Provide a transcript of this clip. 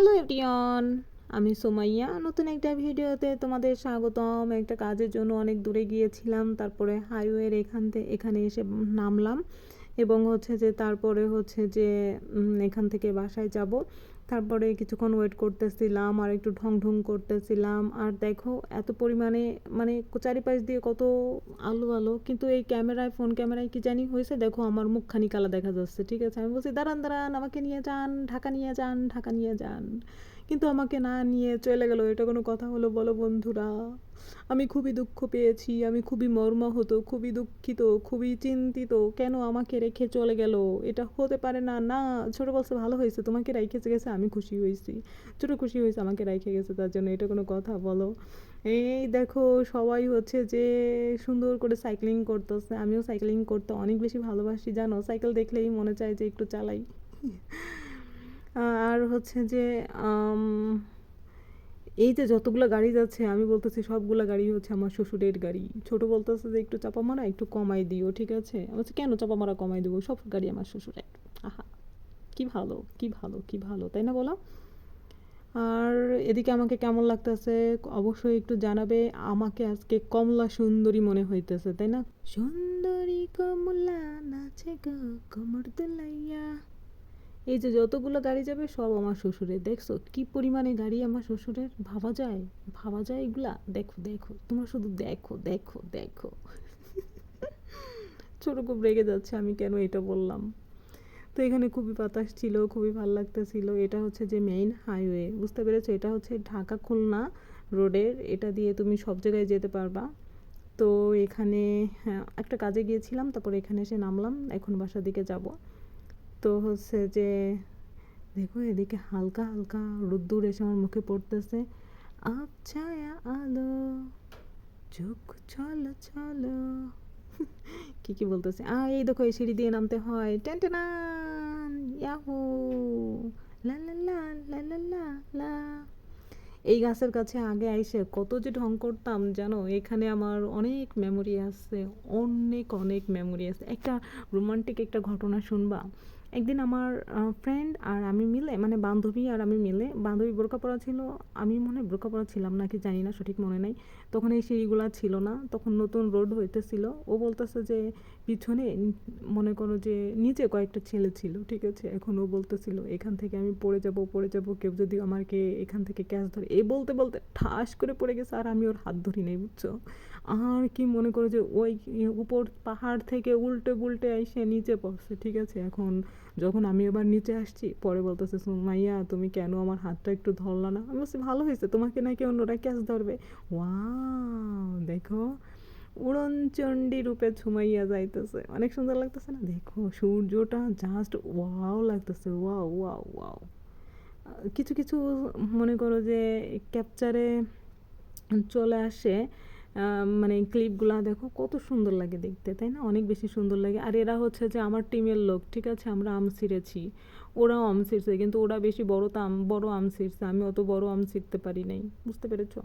Hello everyone, আমি সুমাইয়া। নতুন একটা ভিডিওতে তোমাদের স্বাগতম। একটা কাজের জন্য অনেক দূরে গিয়েছিলাম, তারপরে হাইওয়ের এখানে এসে নামলাম এবং হচ্ছে যে তারপরে হচ্ছে যে এখান থেকে বাসায় যাব। তারপরে কিছুক্ষণ ওয়েট করতেছিলাম আর একটু ঢং ঢং করতেছিলাম। আর দেখো এত পরিমাণে মানে চারিপাশ দিয়ে কত আলো আলো, কিন্তু এই ফোন ক্যামেরায় কি জানি হয়েছে, দেখো আমার মুখখানি কালা দেখা যাচ্ছে। ঠিক আছে, আমি বলছি দাঁড়ান দাঁড়ান, আমাকে নিয়ে যান, ঢাকা নিয়ে যান, ঢাকা নিয়ে যান, কিন্তু আমাকে না নিয়ে চলে গেল। এটা কোনো কথা হলো বলো বন্ধুরা? আমি খুবই দুঃখ পেয়েছি, আমি খুবই মর্মাহত, খুবই দুঃখিত, খুবই চিন্তিত। কেন আমাকে রেখে চলে গেল? এটা হতে পারে না। না, ছোট বলছে ভালো হয়েছে তোমাকে রেখে গেছে, আমি খুশি হয়েছি। ছোট খুশি হয়েছে আমাকে রেখে গেছে তার জন্য, এটা কোনো কথা বলো? এই দেখো সবাই হচ্ছে যে সুন্দর করে সাইক্লিং করতেছে। আমিও সাইক্লিং করতে অনেক বেশি ভালোবাসি, জানো। সাইকেল দেখলেই মনে চায় যে একটু চালাই। আর হচ্ছে যে এই যে যতগুলো গাড়ি যাচ্ছে, আমি বলতেছি সবগুলো গাড়ি হচ্ছে আমার শ্বশুরের গাড়ি। ছোট বলতেছে যে একটু চাপা মারা একটু কমাই দিও, ঠিক আছে? আমি বলছি কেন চাপা মারা কমাই দেবো, সব গাড়ি আমার শ্বশুরের। আহা, কি ভালো, কি ভালো, কি ভালো, তাই না বলো? আর এদিকে আমাকে কেমন লাগতেছে অবশ্যই একটু জানাবে। আমাকে আজকে কমলা সুন্দরী মনে হইতেছে, তাই না? সুন্দরী কমলা নাচে গো কোমর দুলাইয়া। এই যে যতগুলো গাড়ি যাবে সব আমার শ্বশুরের। দেখছো কি পরিমাণে গাড়ি আমার শ্বশুরের? ভাবা যায়? ভাবা যায় এগুলা? দেখো দেখো, তোমরা শুধু দেখো দেখো দেখো। ছোট খুব রেগে যাচ্ছে আমি কেন এটা বললাম। তো এখানে খুবই বাতাস ছিল, খুবই ভালো লাগতেছিল। এটা হচ্ছে যে মেইন হাইওয়ে, বুঝতে পেরেছো? এটা হচ্ছে ঢাকা খুলনা রোডের, এটা দিয়ে তুমি সব জায়গায় যেতে পারবা। তো এখানে হ্যাঁ, একটা কাজে গিয়েছিলাম, তারপর এখানে এসে নামলাম, এখন বাসার দিকে যাব। তো হচ্ছে যে দেখো এদিকে হালকা হালকা রোদ্দুর এসে আমার মুখে পড়তেছে। আবছায়া আলো, চোখ চলো চলো, কি কি বলতেছে। এই দেখো এই সিঁড়ি দিয়ে নামতে হয়, টেন টেনান, ইয়াহু, লা লা লা লা লা লা লা। এই গাছের কাছে আগে আইসে কত যে ঢং করতাম জানো। এখানে আমার অনেক মেমোরি আছে, অনেক অনেক মেমোরি আছে। একটা রোমান্টিক একটা ঘটনা শুনবা। একদিন আমার ফ্রেন্ড আর আমি মিলে, মানে বান্ধবী আর আমি মিলে, বান্ধবী বোরকা পরা ছিল, আমি মনে হয় বোরকা পরা ছিলাম নাকি জানি না, সঠিক মনে নেই। তখন এই সিঁড়িগুলা ছিল না, তখন নতুন রোড হইতেছিল। ও বলতেছে যে পিছনে মনে করো যে নিচে কয়েকটা ছেলে ছিল, ঠিক আছে? এখন ও বলতেছিল এখান থেকে আমি পড়ে যাব পড়ে যাব, কেউ যদি আমাকে এখান থেকে ক্যাচ ধরে। এই বলতে বলতে ঠাস করে পড়ে গেছে, আর আমি ওর হাত ধরি নাই, বুঝছো? আর কি মনে করো যে ওই উপর পাহাড় থেকে উল্টে পুল্টে এসে নিচে পড়ছে, ঠিক আছে? এখন যখন আমি এবার নিচে আসছি, পরে বলতেছে সুমাইয়া তুমি কেন আমার হাতটা একটু ধরলা না? আমি বলছি ভালো হয়েছে, তোমাকে নাকি অন্যরা ক্যাচ ধরবে। ওয়াও, দেখো উড়নচণ্ডী রূপে ঝুমাইয়া যাইতেছে, অনেক সুন্দর লাগতেছে না? দেখো সূর্যটা জাস্ট ওয়াও লাগতেছে, ওয়াও ওয়াও ওয়াও। কিছু কিছু মনে করো যে ক্যাপচারে চলে আসে, মানে ক্লিপগুলা দেখো কত সুন্দর লাগে দেখতে, তাই না? অনেক বেশি সুন্দর লাগে। আর এরা হচ্ছে যে আমার টিমের লোক, ঠিক আছে? আমরা আম ছিঁড়েছি, ওরাও আম ছিঁড়ছে, কিন্তু ওরা বেশি বড় আম ছিঁড়ছে, আমি অত বড় আম ছিঁড়তে পারি নাই, বুঝতে পেরেছো?